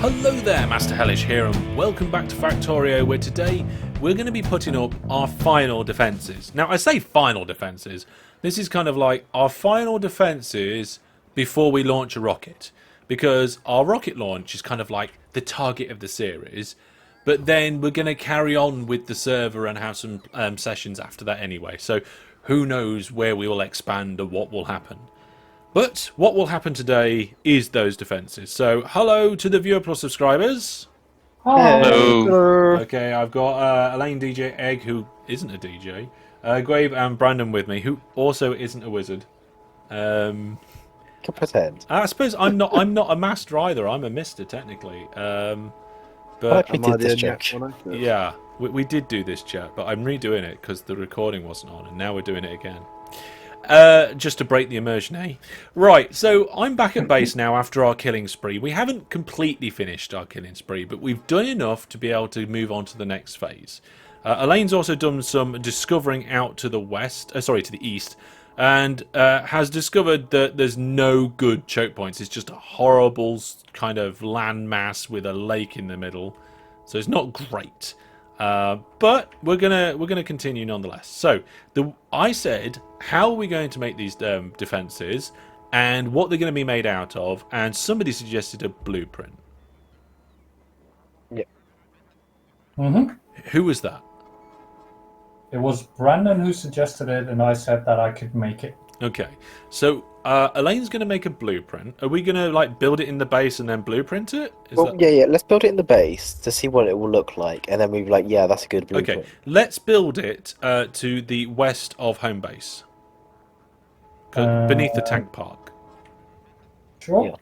Hello there, Master Hellish here, and welcome back to Factorio, where today we're going to be putting up our final defences. Now, I say final defences. This is kind of like our final defences before we launch a rocket, because our rocket launch is kind of like the target of the series, but then we're going to carry on with the server and have some sessions after that anyway. So who knows where we will expand or what will happen. But what will happen today is those defences. So, hello to the viewer plus subscribers. Hello. Okay, I've got Elaine DJ Egg, who isn't a DJ, Grave and Brandon with me, who also isn't a wizard. Can pretend. I suppose I'm not a master either. I'm a mister technically. I But we did this joke. yeah, we did do this chat, but I'm redoing it because the recording wasn't on, and now we're doing it again. Just to break the immersion, eh? Right, so I'm back at base now after our killing spree. We haven't completely finished our killing spree, but we've done enough to be able to move on to the next phase. Elaine's also done some discovering out to the west, to the east, and has discovered that there's no good choke points. It's just a horrible kind of landmass with a lake in the middle, so it's not great. But we're gonna continue nonetheless. So I said, how are we going to make these defenses, and what they're going to be made out of? And somebody suggested a blueprint. Yeah. Who was that? It was Brandon who suggested it, and I said that I could make it. Okay, so Elaine's going to make a blueprint. Are we going to like build it in the base and then blueprint it? Yeah. Let's build it in the base to see what it will look like, and then we'll be like, yeah, that's a good blueprint. Okay, let's build it to the west of home base, beneath the tank park. Sure.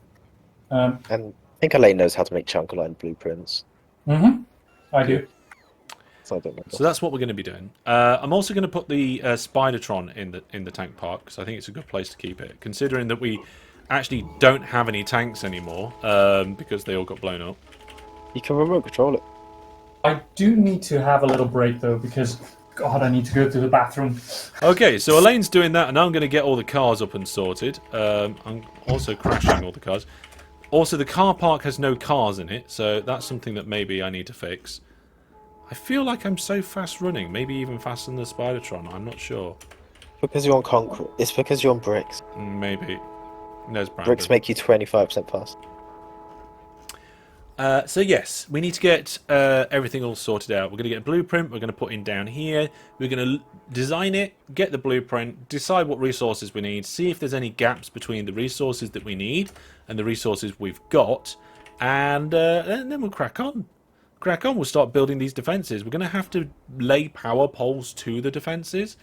Yeah. And I think Elaine knows how to make chunk line blueprints. I do. So I don't know. So that's what we're going to be doing. I'm also going to put the Spidertron in the tank park, because I think it's a good place to keep it, considering that we actually don't have any tanks anymore because they all got blown up. You can remote control it. I do need to have a little break though, because God, I need to go to the bathroom. Okay, so Elaine's doing that, and I'm going to get all the cars up and sorted. I'm also crashing all the cars. Also, the car park has no cars in it, so that's something that maybe I need to fix. I feel like I'm so fast running, maybe even faster than the Spidertron, I'm not sure. Because you're on concrete. It's because you're on bricks. Maybe. There's Brandon. Bricks make you 25% faster. So yes, we need to get everything all sorted out. We're going to get a blueprint, we're going to put in down here, we're going to design it, get the blueprint, decide what resources we need, see if there's any gaps between the resources that we need and the resources we've got, and then we'll crack on. We'll start building these defences. We're going to have to lay power poles to the defences,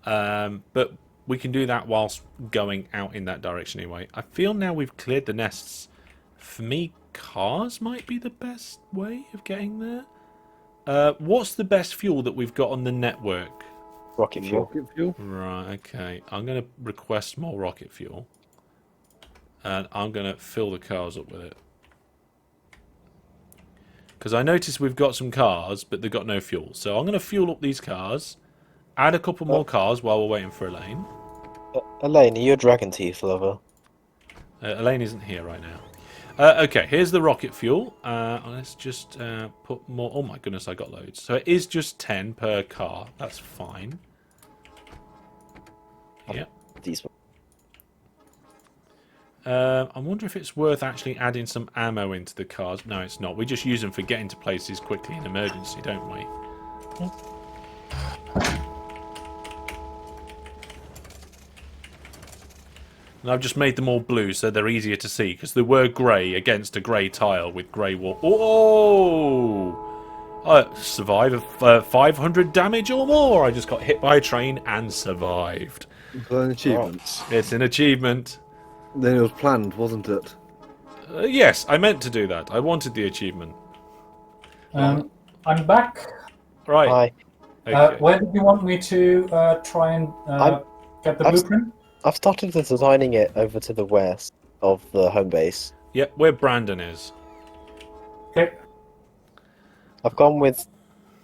but we can do that whilst going out in that direction anyway. I feel now we've cleared the nests. For me, cars might be the best way of getting there. What's the best fuel that we've got on the network? Rocket fuel. Rocket fuel? Right, okay. I'm going to request more rocket fuel. And I'm going to fill the cars up with it. Because I noticed we've got some cars, but they've got no fuel. So I'm going to fuel up these cars, add a couple more cars while we're waiting for Elaine. Elaine, are you a Dragon Teeth lover? Elaine isn't here right now. Okay, here's the rocket fuel. Let's just put more. Oh my goodness, I got loads. So it is just 10 per car. That's fine. Yeah. These. I wonder if it's worth actually adding some ammo into the cars. No, it's not. We just use them for getting to places quickly in emergency, don't we? And I've just made them all blue so they're easier to see, because they were grey against a grey tile with grey wall. Oh! I survived 500 damage or more. I just got hit by a train and survived. For an achievement. It's an achievement. Then it was planned, wasn't it? Yes, I meant to do that. I wanted the achievement. I'm back. Right. Hi. Okay. Where did you want me to try and get the blueprint? I've started designing it over to the west of the home base. Yep, where Brandon is. Okay. I've gone with.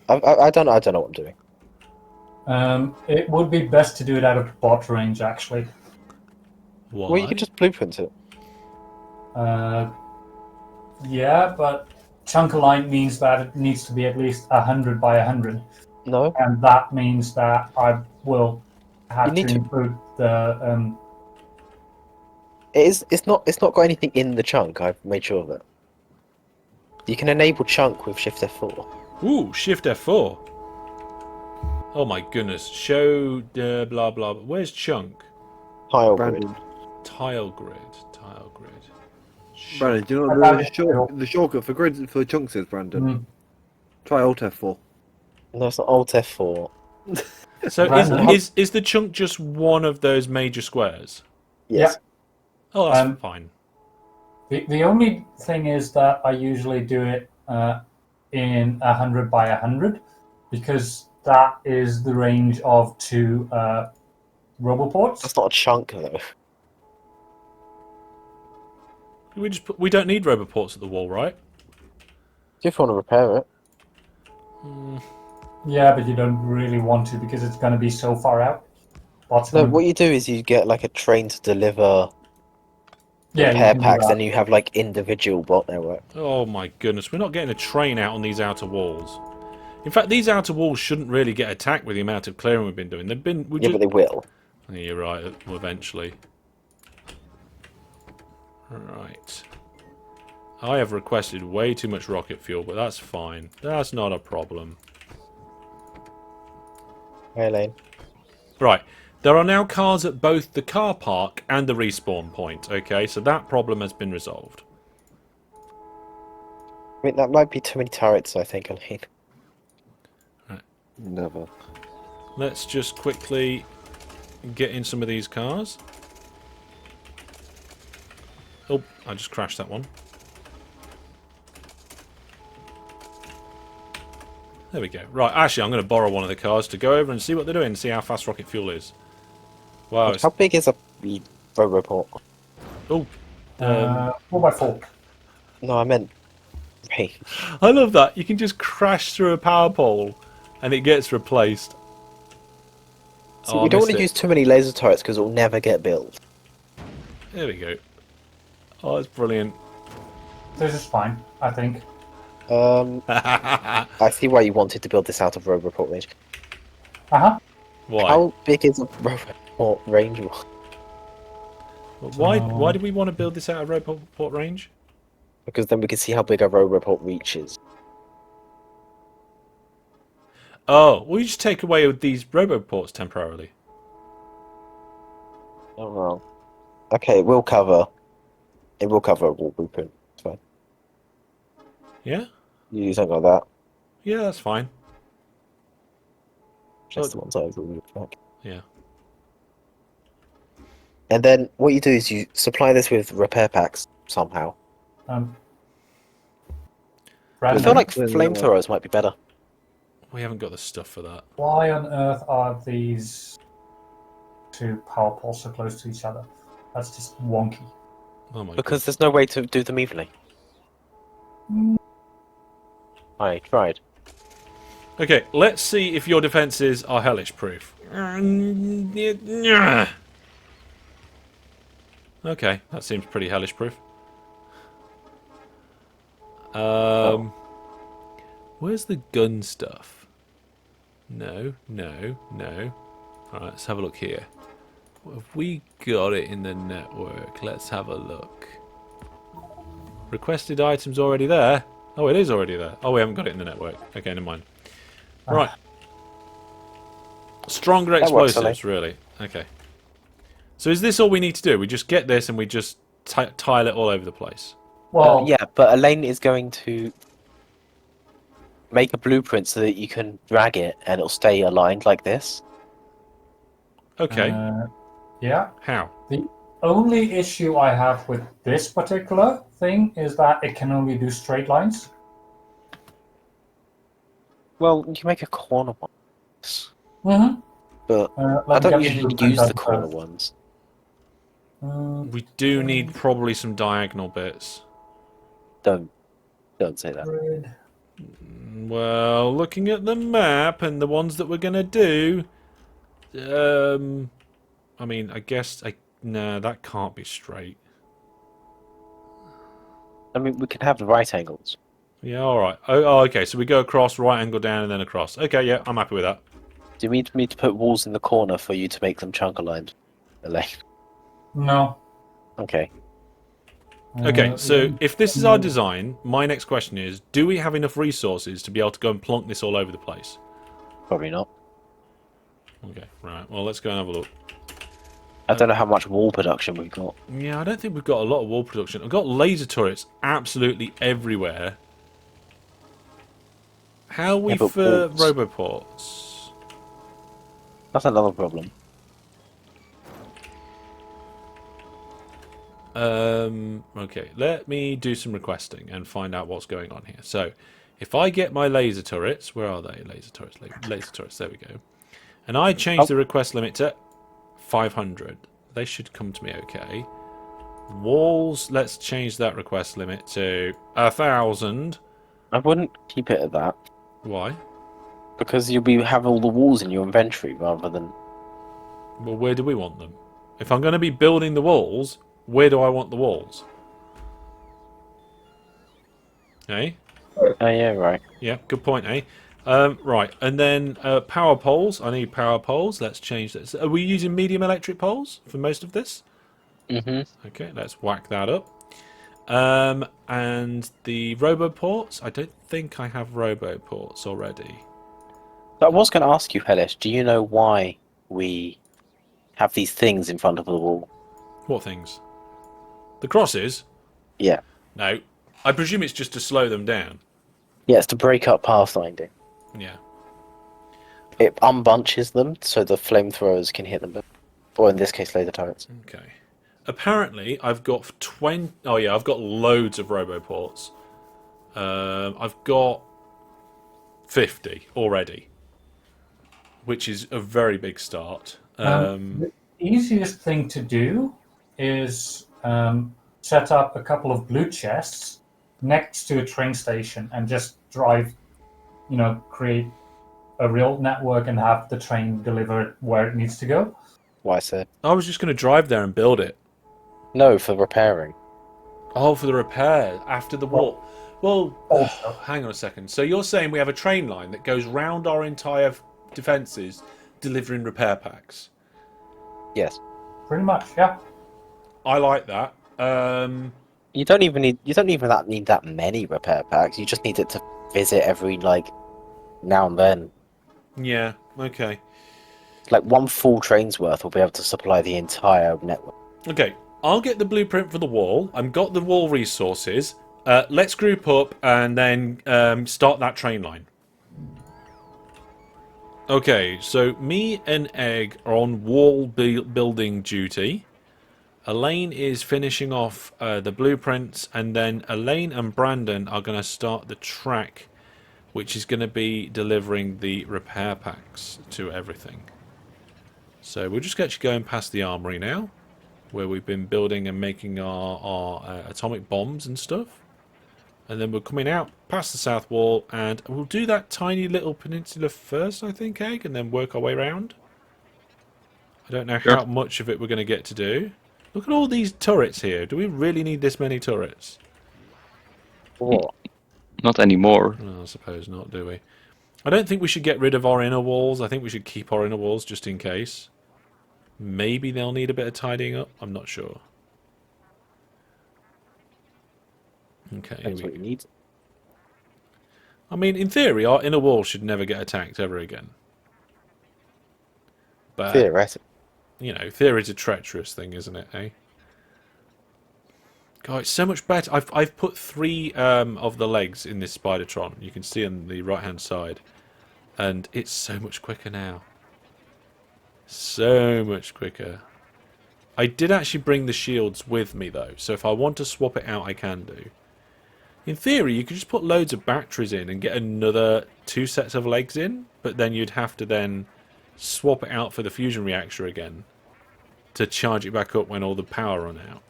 I don't know. I don't know what I'm doing. It would be best to do it out of bot range, actually. Why? Well, you could just blueprint it. Yeah, but chunk line means that it needs to be at least 100 by 100, No, and that means that I will you have to need to. include the. It is. It's not. It's not got anything in the chunk. I've made sure of it. You can enable chunk with Shift F4. Ooh, Shift F4. Oh my goodness. Show blah blah. Where's chunk? Tile grid. Brandon, Tile grid. Tile grid. Brandon, do you know I what found the, it still. the shortcut for grids for chunks is, Brandon? Mm. Try Alt F4. No, it's not Alt F4. So Brandon? is the chunk just one of those major squares? Yes. Oh, that's Um, fine. The only thing is that I usually do it in 100 by 100 because that is the range of 2 roboports. That's not a chunk though. We don't need roboports at the wall, right? If you want to repair it. Yeah, but you don't really want to because it's going to be so far out. No, what you do is you get like a train to deliver Yeah, you repair can do packs, that. and you have like individual bot network. Oh my goodness, we're not getting a train out on these outer walls. In fact, these outer walls shouldn't really get attacked with the amount of clearing we've been doing. They've been. Yeah, but they will. Yeah, you're right. Eventually. Right. I have requested way too much rocket fuel, but that's fine. That's not a problem. Hey, Lane. Right. There are now cars at both the car park and the respawn point. Okay, so that problem has been resolved. I mean, that might be too many turrets, I think, Lane. Never. Let's just quickly get in some of these cars. Oh, I just crashed that one. There we go. Right, actually, I'm going to borrow one of the cars to go over and see what they're doing and see how fast rocket fuel is. Wow. It's, How big is a roboport? oh, 4x4. No, I meant range. I love that. You can just crash through a power pole and it gets replaced. See, we don't want to use too many laser turrets because it'll never get built. There we go. Oh, that's brilliant. This is fine, I think. I see why you wanted to build this out of roboport range. Uh-huh. Why? How big is a roboport range? Why did we want to build this out of Roboport range? Because then we can see how big a roboport reaches. Oh, well, you just take away these Roboports temporarily. Oh well. Okay, it will cover. It will cover a wall blueprint. It's fine. Yeah? You do something like that. Yeah, that's fine. Just the one side of the roof back. Yeah. And then what you do is you supply this with repair packs somehow. I Brandon, feel like Then, flamethrowers might be better. We haven't got the stuff for that. why on earth are these 2 power poles so close to each other? That's just wonky. Oh my Because there's no way to do them evenly. I tried. Okay, let's see if your defences are hellish proof. Okay, that seems pretty hellish proof. Where's the gun stuff? No. Alright, let's have a look here. Have we got it in the network? Let's have a look. Requested items already there? Oh, it is already there. Oh, we haven't got it in the network. Okay, never mind. Right. Stronger That works for explosives, really. Okay. So is this all we need to do? We just get this and we just tile it all over the place? Well, Yeah, but Elaine is going to make a blueprint so that you can drag it and it'll stay aligned like this. Okay. yeah. How? The only issue I have with this particular thing is that it can only do straight lines. Well, you can make a corner one. Mm-hmm. But I don't usually use the corner ones. We do need probably some diagonal bits. Don't say that. Well, looking at the map and the ones that we're going to do... I mean, I guess... No, that can't be straight. I mean, we can have the right angles. Yeah, all right. Okay. So we go across, right angle down, and then across. Okay, yeah, I'm happy with that. Do you need me to put walls in the corner for you to make them chunk aligned? No. Okay. Okay, so Yeah. if this is our design, my next question is, do we have enough resources to be able to go and plonk this all over the place? Probably not. Okay, right. Well, let's go and have a look. I don't know how much wall production we've got. Yeah, I don't think we've got a lot of wall production. I've got laser turrets absolutely everywhere. How are we Yeah, but for walls. roboports? That's another problem. Okay, let me do some requesting and find out what's going on here. So, if I get my laser turrets, where are they? Laser turrets, laser turrets, there we go. And I change the request limit to 500. They should come to me okay. Walls, let's change that request limit to 1,000. I wouldn't keep it at that. Why? Because have all the walls in your inventory rather than... Well, where do we want them? If I'm going to be building the walls, where do I want the walls? Eh? Oh, yeah, right. Yeah, good point, eh? Right, and then power poles. I need power poles. Let's change this. Are we using medium electric poles for most of this? Mm-hmm. Okay, let's whack that up. And the roboports. I don't think I have roboports already. So I was going to ask you, Hellish, do you know why we have these things in front of the wall? What things? The crosses? Yeah. No. I presume it's just to slow them down. Yeah, it's to break up pathfinding. Yeah. It unbunches them so the flamethrowers can hit them. Or in this case, laser turrets. Okay. Apparently, I've got 20... Oh, yeah, I've got loads of roboports. I've got 50 already, which is a very big start. The easiest thing to do is set up a couple of blue chests next to a train station and just drive, create a real network and have the train deliver it where it needs to go. Why, sir? I was just going to drive there and build it. No, for repairing. Oh, for the repair after the wall. Well, hang on a second. So you're saying we have a train line that goes round our entire defences, delivering repair packs? Yes. Pretty much, yeah. I like that. You don't even need that many repair packs. You just need it to visit every now and then. Yeah. Okay. Like one full train's worth will be able to supply the entire network. Okay. I'll get the blueprint for the wall. I've got the wall resources. Let's group up and then start that train line. Okay, so me and Egg are on wall building duty. Elaine is finishing off the blueprints, and then Elaine and Brandon are going to start the track, which is going to be delivering the repair packs to everything. So we'll just get you going past the armory now, where we've been building and making our atomic bombs and stuff. And then we're coming out past the south wall, and we'll do that tiny little peninsula first, I think, Egg, and then work our way around. I don't know how much of it we're going to get to do. Look at all these turrets here. Do we really need this many turrets? What? Not anymore. No, I suppose not, do we? I don't think we should get rid of our inner walls. I think we should keep our inner walls just in case. Maybe they'll need a bit of tidying up. I'm not sure. Okay. That's what you need. I mean, in theory, our inner wall should never get attacked ever again. But, Theoretically. Theory's a treacherous thing, isn't it, eh? God, it's so much better. I've put 3 of the legs in this Spidertron. You can see on the right-hand side. And it's so much quicker now. So much quicker. I did actually bring the shields with me, though. So if I want to swap it out, I can do. In theory, you could just put loads of batteries in and get another 2 sets of legs in. But then you'd have to then swap it out for the fusion reactor again to charge it back up when all the power run out.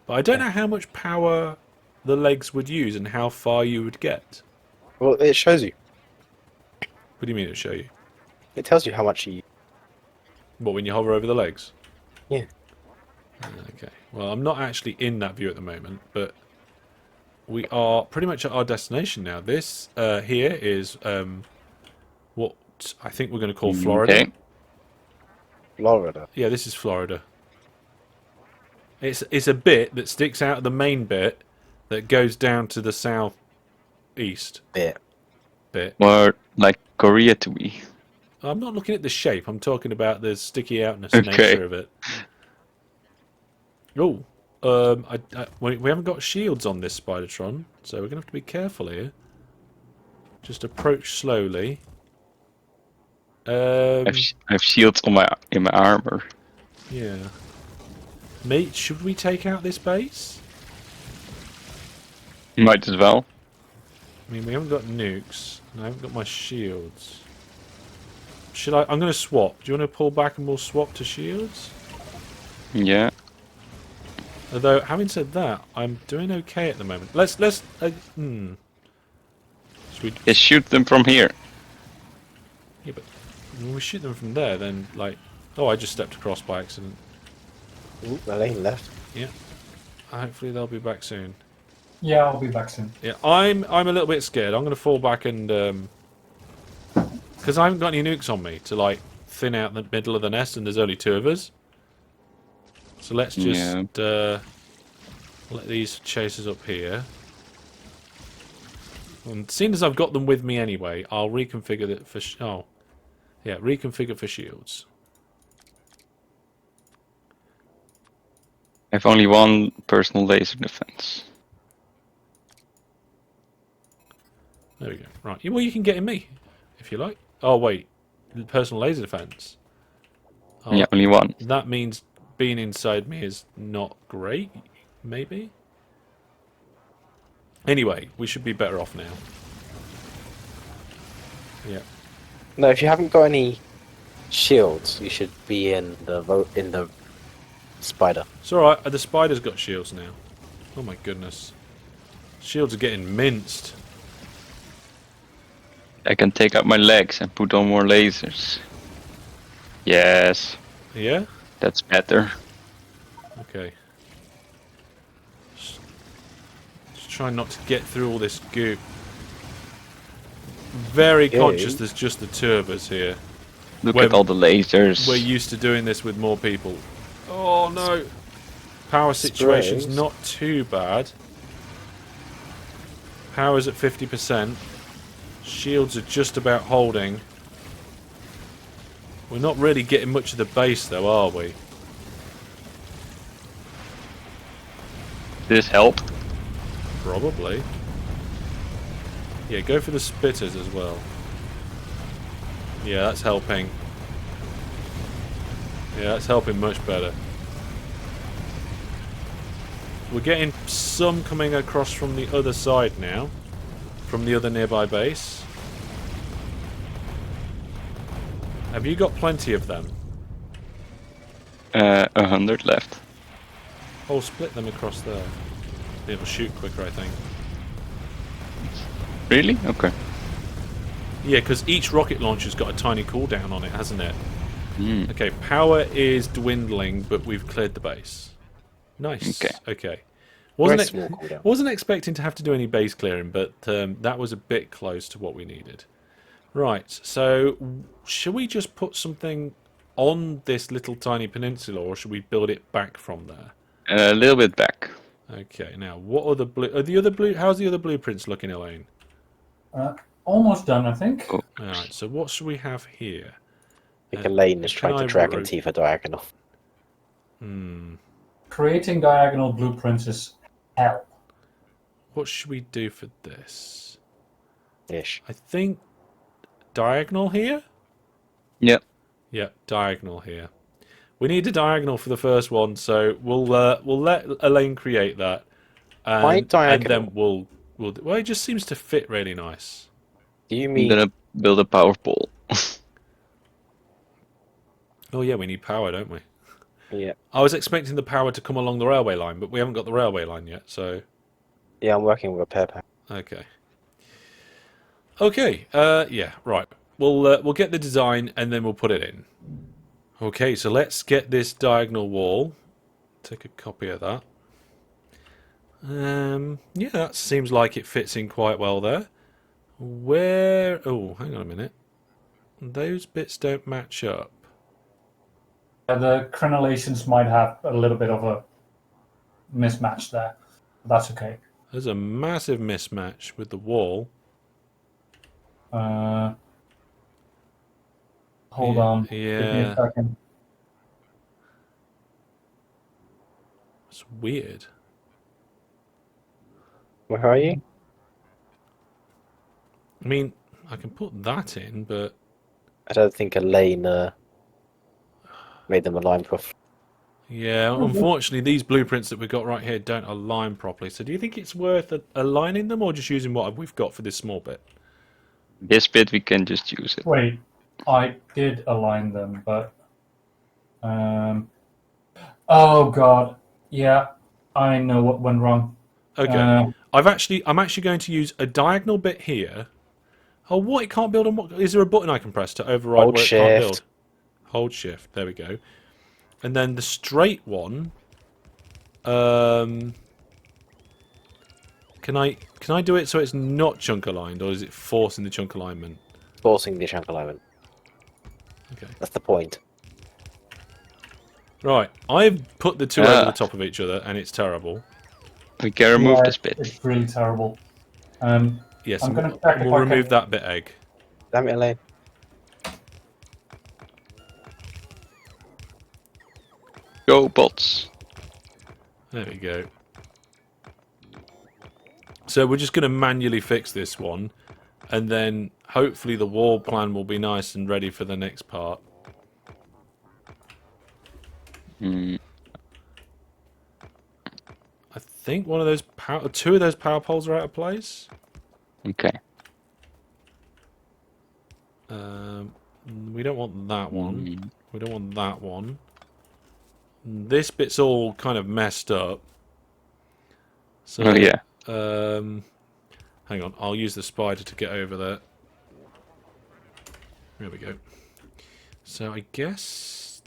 But I don't know how much power the legs would use and how far you would get. Well, it shows you. What do you mean it'll show you? It tells you how much you... What, when you hover over the legs? Yeah. Okay. Well, I'm not actually in that view at the moment, but we are pretty much at our destination now. This here is what I think we're going to call Florida. Okay. Florida. Yeah, this is Florida. It's a bit that sticks out of the main bit that goes down to the southeast Bit. bit. More like Korea to me. I'm not looking at the shape. I'm talking about the sticky outness Okay. nature of it. Oh, we haven't got shields on this Spidertron, so we're gonna have to be careful here. Just approach slowly. I have shields on in my armor. Yeah. Mate, should we take out this base? Might as well. I mean, we haven't got nukes, and I haven't got my shields. Should I? I'm going to swap. Do you want to pull back and we'll swap to shields? Yeah. Although, having said that, I'm doing okay at the moment. Should we? Just shoot them from here. Yeah, but when we shoot them from there, then like, oh, I just stepped across by accident. Ooh, my lane left. Yeah. Hopefully they'll be back soon. Yeah, I'll be back soon. Yeah, I'm a little bit scared. I'm going to fall back and because I haven't got any nukes on me to like thin out the middle of the nest, and there's only 2 of us. So let's just let these chasers up here. And seeing as I've got them with me anyway, I'll reconfigure it for reconfigure for shields. I have only one personal laser defense. There we go. Right. Well, you can get in me if you like. Oh wait, personal laser defense. Oh, Yeah, only one. that means being inside me is not great. Maybe. Anyway, we should be better off now. Yeah. No, if you haven't got any shields, you should be in the spider. It's alright, the spider's got shields now. Oh my goodness. Shields are getting minced. I can take out my legs and put on more lasers. Yes, Yeah? that's better. Okay. Just try not to get through all this goop. Very Okay. conscious there's just the 2 of us here. Look We're- at all the lasers. We're used to doing this with more people. Oh no! Power situation's Sprays. not too bad. Power's at 50%. Shields are just about holding. We're not really getting much of the base though, are we? This help? Probably. Yeah, go for the spitters as well. Yeah, that's helping. Yeah, that's helping much better. We're getting some coming across from the other side now. From the other nearby base. Have you got plenty of them? 100 left. Oh, split them across there. It'll shoot quicker, I think. Really? Okay. Yeah, because each rocket launcher's got a tiny cooldown on it, hasn't it? Mm. Okay, power is dwindling, but we've cleared the base. Nice. Okay. Okay. Very small cooldown. Wasn't expecting to have to do any base clearing, but that was a bit close to what we needed. Right, so should we just put something on this little tiny peninsula, or should we build it back from there? A little bit back. Okay, now what are the other blue? How's the other blueprints looking, Elaine? Almost done, I think. Cool. All right, so what should we have here? I think Elaine is can trying I to drag ro- into a diagonal. Creating diagonal blueprints is hell. What should we do for this? Ish. I think diagonal here. Yep. Yep, diagonal here. We need a diagonal for the first one, so we'll let Elaine create that. And, Why And diagonal? then well, it just seems to fit really nice. Do you I'm mean gonna build a power pole. Oh yeah, we need power, don't we? yeah? I was expecting the power to come along the railway line, but we haven't got the railway line yet, so Yeah, I'm working with a pair pack. okay. Okay, yeah, right. We'll get the design and then we'll put it in. Okay, so let's get this diagonal wall. Take a copy of that. Yeah, that seems like it fits in quite well there. Where... Oh, hang on a minute. Those bits don't match up. The crenellations might have a little bit of a mismatch there. But that's okay. There's a massive mismatch with the wall. Hold Yeah, on. Give me yeah. a second. It's weird. Where are you? I mean, I can put that in, but... I don't think a lane made them align properly. Yeah, unfortunately, these blueprints that we've got right here don't align properly. So do you think it's worth aligning them or just using what we've got for this small bit? This bit we can just use it. Wait, I did align them, but oh god, yeah, I know what went wrong. Okay, I'm actually going to use a diagonal bit here. Oh, what? It can't build on what? Is there a button I can press to override Hold where it can't build? shift. Hold shift. There we go. And then the straight one. Can I do it so it's not chunk aligned, or is it forcing the chunk alignment? Forcing the chunk alignment. Okay. That's the point. Right, I've put the two over the top of each other, and it's terrible. We can remove this bit. It's really terrible. Yes, I'm and gonna check if we'll I remove can- that bit egg. Damn it, Elaine. Go bots. There we go. So we're just going to manually fix this one, and then hopefully the wall plan will be nice and ready for the next part. Hmm. I think one of those two of those power poles are out of place. Okay. We don't want that one. Mm. We don't want that one. This bit's all kind of messed up. So, Oh yeah. hang on, I'll use the spider to get over there. There we go. So I guess...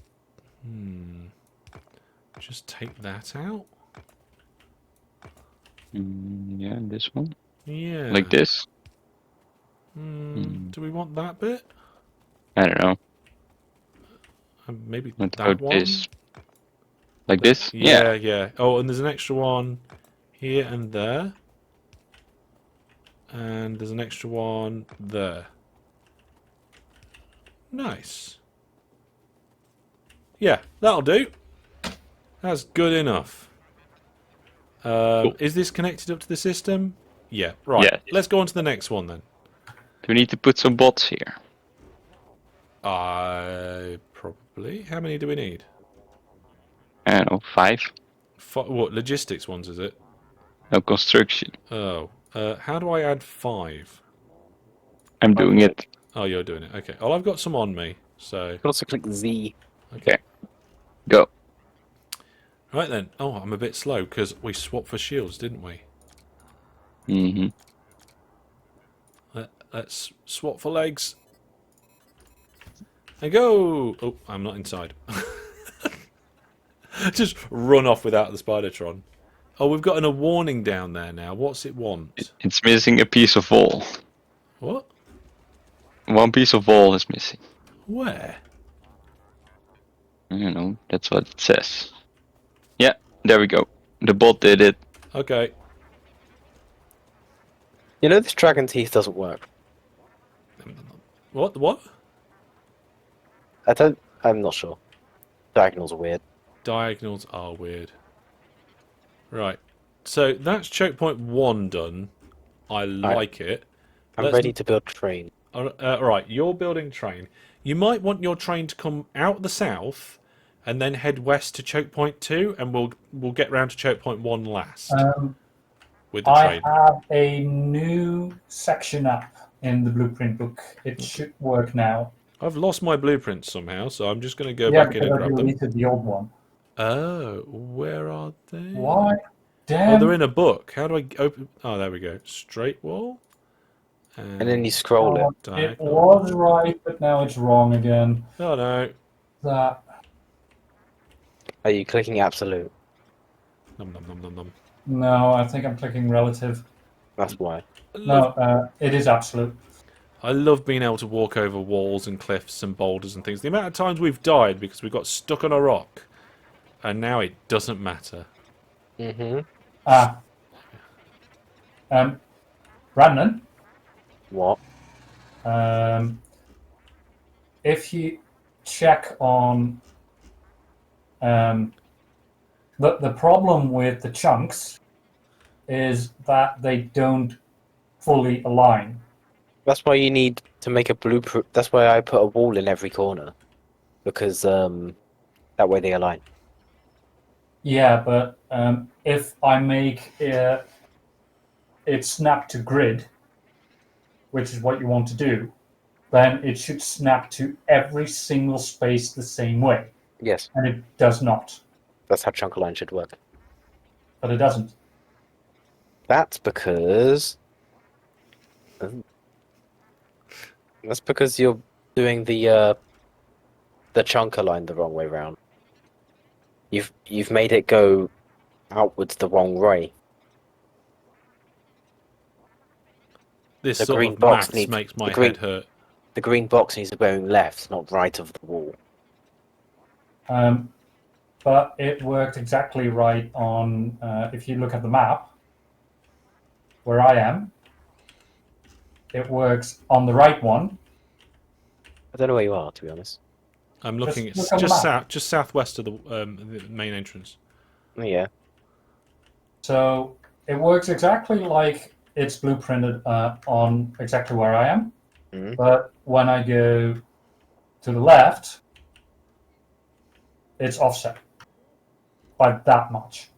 just take that out? Yeah, this one. Yeah. Like this. Do we want that bit? I don't know. Maybe Let's that go one? this. Like this? Yeah, yeah. Oh, and there's an extra one here and there. And there's an extra one there. Nice. Yeah, that'll do. That's good enough. Cool. Is this connected up to the system? Yeah, right. Yeah. Let's go on to the next one then. Do we need to put some bots here? Probably. How many do we need? I don't know, 5? What, logistics ones, is it? No, construction. Oh. How do I add 5? I'm doing it. Oh, you're doing it. Okay. Oh, I've got some on me, so... You can also click Z. Okay. Go. Right then. Oh, I'm a bit slow, because we swapped for shields, didn't we? Mm-hmm. Let's swap for legs. And go! Oh, I'm not inside. Just run off without the Spidertron. Oh, we've got a warning down there now. What's it want? It's missing a piece of wall. What? One piece of wall is missing. Where? I don't know, that's what it says. Yeah, there we go. The bot did it. Okay. You know this dragon teeth doesn't work. What? What? I'm not sure. Diagonals are weird. Diagonals are weird. Right. So that's choke point 1 done. I like it. I'm ready to build train. Right, you're building train. You might want your train to come out the south and then head west to choke point 2, and we'll get round to choke point 1 last with the I train. have a new section up in the blueprint book. It should work now. I've lost my blueprints somehow, so I'm just going to go Yeah, back in and because I grab them. deleted the old one. Oh, where are they? Why? Oh, Damn. they're in a book. How do I open? Oh, there we go. Straight wall. And then you scroll it. It diagonal. was right, but now it's wrong again. Oh no. That. Are you clicking absolute? Nom nom nom nom nom. No, I think I'm clicking relative. That's why. No, it is absolute. I love being able to walk over walls and cliffs and boulders and things. The amount of times we've died because we got stuck on a rock, and now it doesn't matter. Mm-hmm. Ah. Brandon, What? if you check on the problem with the chunks is that they don't fully align. That's why you need to make a blueprint. That's why I put a wall in every corner, because that way they align. Yeah, but if I make it snap to grid, which is what you want to do, then it should snap to every single space the same way. Yes, And it does not. that's how chunk align should work. But it doesn't. That's because you're doing the chunk align the wrong way round. You've made it go outwards the wrong way. This The sort green of box maths needs- makes my the green- head hurt. The green box needs to be going left, not right of the wall. But it worked exactly right on, if you look at the map, where I am, it works on the right one. I don't know where you are, to be honest. I'm looking. Just It's look on the map. just southwest of the main entrance. Yeah. So it works exactly like it's blueprinted on exactly where I am. Mhm. But when I go to the left, it's offset by that much.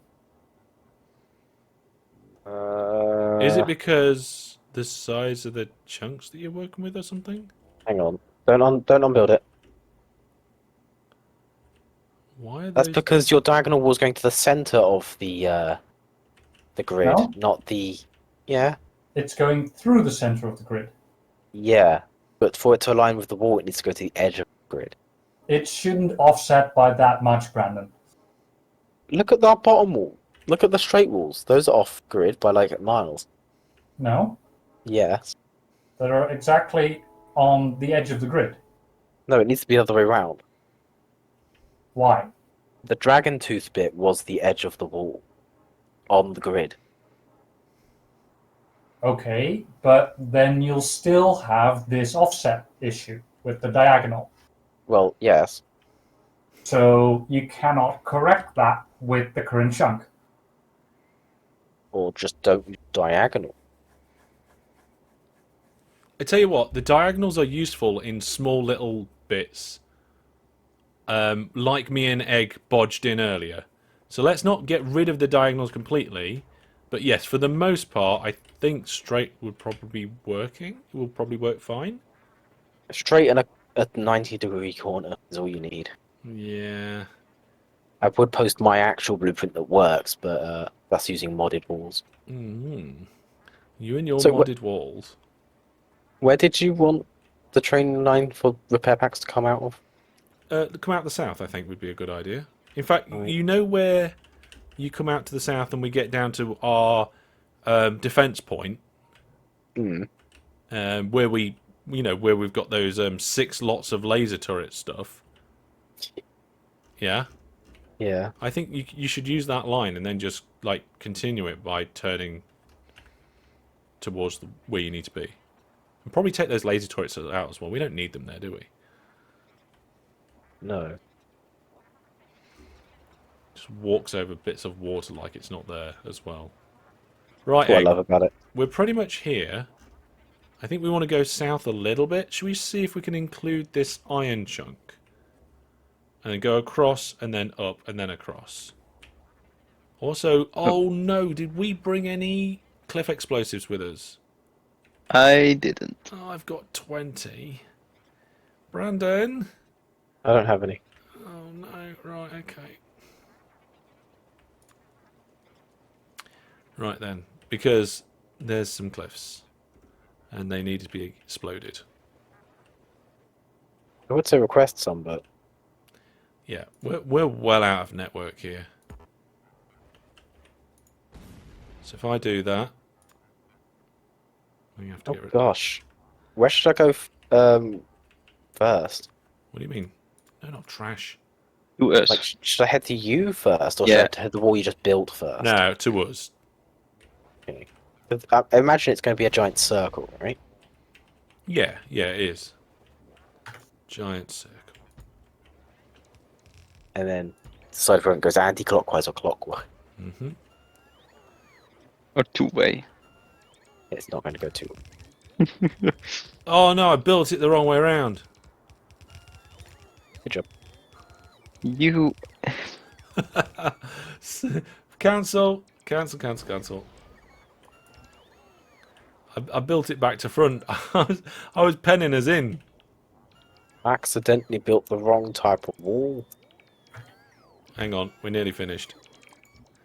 Is it because the size of the chunks that you're working with, or something? Hang on. Don't unbuild it. Why are That's those? because your diagonal wall is going to the center of the grid, No? not the. Yeah. It's going through the center of the grid. Yeah. But for it to align with the wall, it needs to go to the edge of the grid. It shouldn't offset by that much, Brandon. Look at that bottom wall. Look at the straight walls. Those are off grid by like miles. No? Yes. That are exactly on the edge of the grid. No, it needs to be the other way around. Why? The dragon tooth bit was the edge of the wall on the grid. Okay, but then you'll still have this offset issue with the diagonal. Well, yes. So you cannot correct that with the current chunk. Or just don't use diagonal. I tell you what, the diagonals are useful in small little bits. Like me and Egg bodged in earlier. So let's not get rid of the diagonals completely. But yes, for the most part, I think straight would probably be working. It will probably work fine. Straight and a 90-degree corner is all you need. Yeah. I would post my actual blueprint that works, but that's using modded walls. Mm-hmm. You and your So modded walls. Where did you want the train line for repair packs to come out of? Come out the south, I think, would be a good idea. In fact, Right. you know where you come out to the south and we get down to our defense point, Mm. where where we've got those 6 lots of laser turret stuff. Yeah, Yeah. I think you should use that line and then just like continue it by turning towards where you need to be, and probably take those laser turrets out as well. We don't need them there, do we? No. Just walks over bits of water like it's not there as well. Right, That's what I Egg, love about it. we're pretty much here. I think we want to go south a little bit. Should we see if we can include this iron chunk? And then go across, and then up, and then across. Also, oh no, did we bring any cliff explosives with us? I didn't. Oh, I've got 20. Brandon? I don't have any. Oh no, right, okay. Right then, because there's some cliffs. And they need to be exploded. I would say request some, but Yeah, we're well out of network here. So if I do that, we have to Oh get rid. gosh, where should I go first? What do you mean? No, not trash. To us. Like, should I head to you first, or Yeah. should I head to the wall you just built first? No, to us. Okay. I imagine it's going to be a giant circle, right? Yeah, it is. Giant circle. And then decide whether it goes anti-clockwise or clockwise. Mm-hmm. Or two-way. It's not going to go too. Oh no, I built it the wrong way around. Good job. You... Cancel. I built it back to front. I was penning us in. Accidentally built the wrong type of wall. Hang on, we're nearly finished.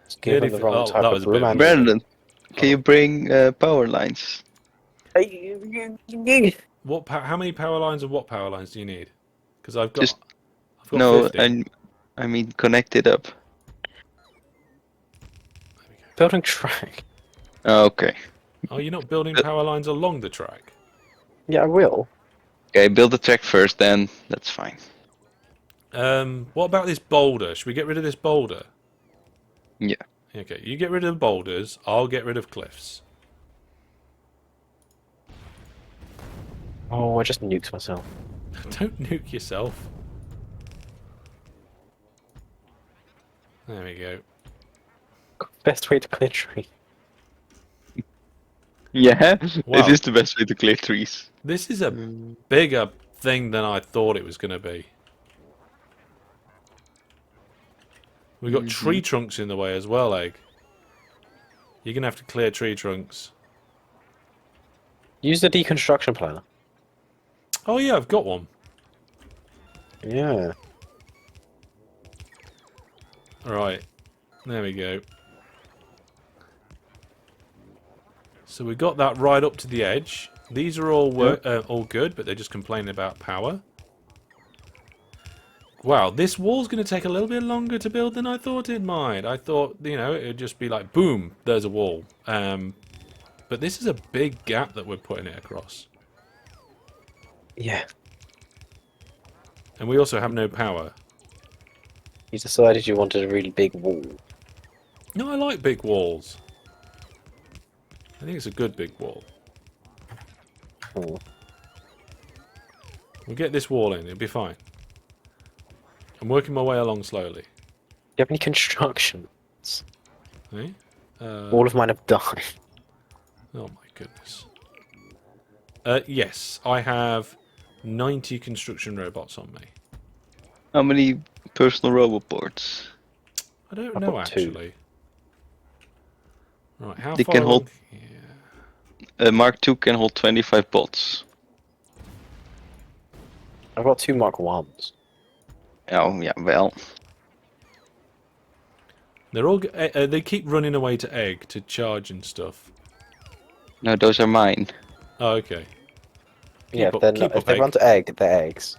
Just given Nearly the wrong oh, type that of was a bit broom of a handle. Brandon, can you bring power lines? What? How many power lines and what power lines do you need? Because I've got. Just- I've got No, 50. I mean connect it up. Building track. Okay. Oh, you're not building power lines along the track. Yeah, I will. Okay, build the track first, then that's fine. What about this boulder? Should we get rid of this boulder? Yeah. Okay, you get rid of boulders. I'll get rid of cliffs. Oh, I just nuked myself. Don't nuke yourself. There we go. Best way to clear tree. Yeah, Wow. it is the best way to clear trees. This is a bigger thing than I thought it was going to be. We've got tree trunks in the way as well, Egg. You're going to have to clear tree trunks. Use the deconstruction planner. Oh yeah, I've got one. Yeah. Right. There we go. So we got that right up to the edge. These are all all good, but they're just complaining about power. Wow, this wall's going to take a little bit longer to build than I thought it might. I thought, you know, it'd just be like, boom, there's a wall. But this is a big gap that we're putting it across. Yeah. And we also have no power. You decided you wanted a really big wall. No, I like big walls. I think it's a good big wall. Oh. We'll get this wall in, it'll be fine. I'm working my way along slowly. Do you have any construction? Eh? All of mine have died. Oh my goodness. Yes, I have 90 construction robots on me. How many personal robot boards? I don't I've know got 2. actually. Right, how They far can along? hold- Mark II can hold 25 bots. I've got 2 Mark 1s. Oh, yeah, well. They're all. They keep running away to Egg to charge and stuff. No, those are mine. Oh, okay. Yeah, up- if, they're keep not, up, if they Egg. run to egg, they're eggs.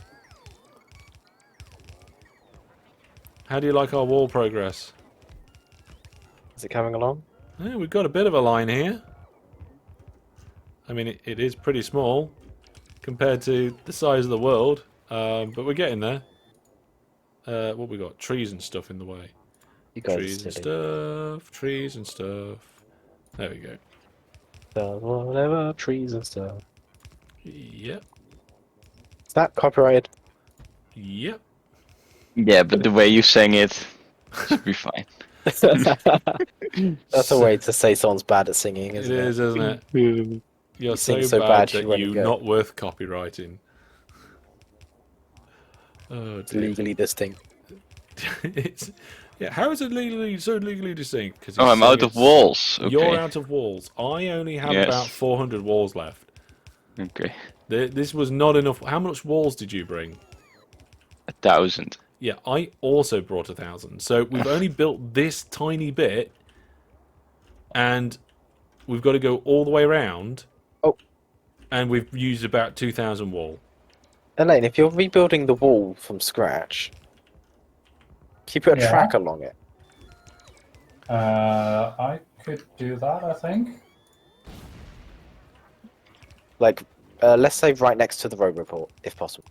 How do you like our wall progress? Is it coming along? Yeah, we've got a bit of a line here. I mean, it is pretty small compared to the size of the world, but we're getting there. What we got? Trees and stuff in the way. You guys Trees are and silly. stuff. Trees and stuff. There we go. Whatever, trees and stuff. Yep. Is that copyrighted? Yep. Yeah, but the way you sang it should be fine. That's a way to say someone's bad at singing, It isn't it? is, isn't it? Mm. You're You sing so, so bad, bad you that won't you're go. not worth copywriting. Oh It's dear. legally distinct. It's, yeah, how is it legally distinct? 'Cause Oh, it's I'm saying out of it's- walls. Okay. You're out of walls. I only have Yes. about 400 walls left. Okay. This was not enough. How much walls did you bring? 1,000. Yeah, I also brought 1,000. So we've only built this tiny bit, and we've got to go all the way around. Oh. And we've used about 2,000 wall. Elaine, if you're rebuilding the wall from scratch, can you put a Yeah. track along it? I could do that, I think. Like, let's say right next to the roboport, if possible.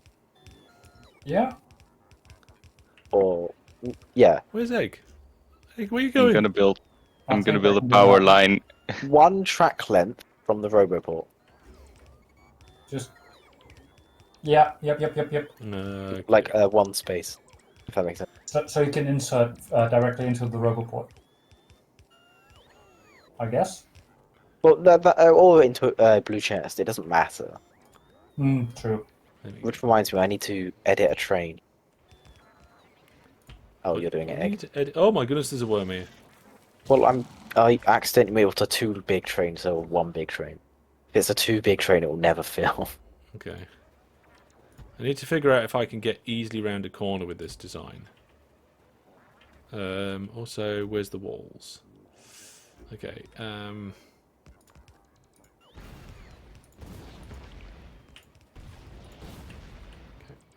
Yeah. Or, yeah, Where's Egg? Egg, where are you I'm going? gonna build. I I'm gonna think I build a can do power that. line. one track length from the roboport. Just. Yeah, yep. Okay. Like, one space, if that makes sense. So you can insert directly into the roboport. I guess. Well, or into a blue chest, it doesn't matter. True. There we go. Which reminds me, I need to edit a train. Oh, you're doing it, I Egg. need to edit- Oh my goodness, there's a worm here. Well, I accidentally made it a 2 big train, so 1 big train. If it's a 2 big train, it will never fill. Okay. I need to figure out if I can get easily round a corner with this design. Also, where's the walls? Okay.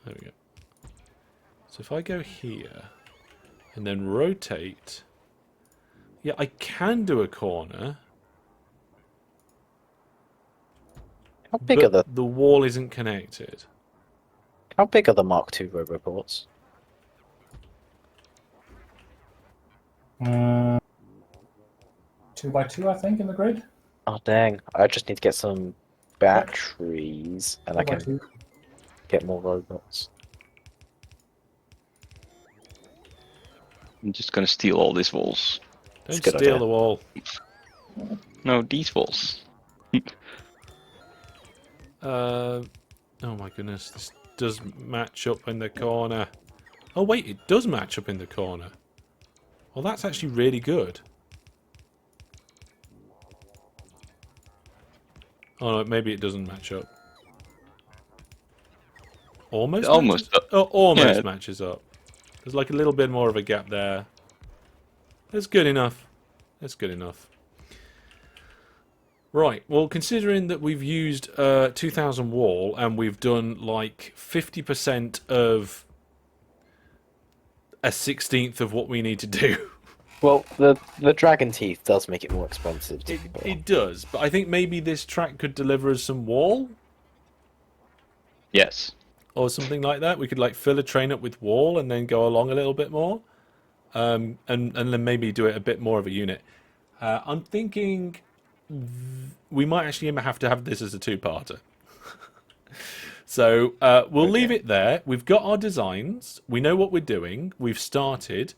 There we go. So if I go here and then rotate, yeah, I can do a corner, How big are but the wall isn't connected. How big are the Mark II roboports? 2x2, I think, in the grid. Oh dang! I just need to get some batteries, and I can 2x2. get more robots. I'm just gonna steal all these walls. Don't Good steal idea. the wall. No, these walls. Oh my goodness, this does match up in the corner. Oh wait, it does match up in the corner. Well, that's actually really good. Oh no, maybe it doesn't match up. Almost. Almost matches? up. Oh, almost Yeah. matches up. There's like a little bit more of a gap there. That's good enough. That's good enough. Right, well, considering that we've used 2000 wall and we've done like 50% of a 16th of what we need to do. Well, the dragon teeth does make it more expensive. To build. It does, but I think maybe this track could deliver us some wall Yes. or something like that. We could like fill a train up with wall and then go along a little bit more, and then maybe do it a bit more of a unit. I'm thinking we might actually have to have this as a two-parter. So we'll leave it there. We've got our designs. We know what we're doing. We've started.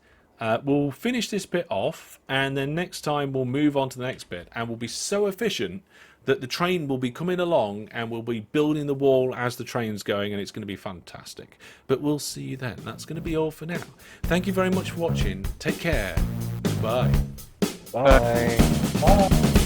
We'll finish this bit off, and then next time we'll move on to the next bit, and we'll be so efficient that the train will be coming along and we'll be building the wall as the train's going, and it's going to be fantastic. But we'll see you then. That's going to be all for now. Thank you very much for watching. Take care. Bye. Bye. Bye.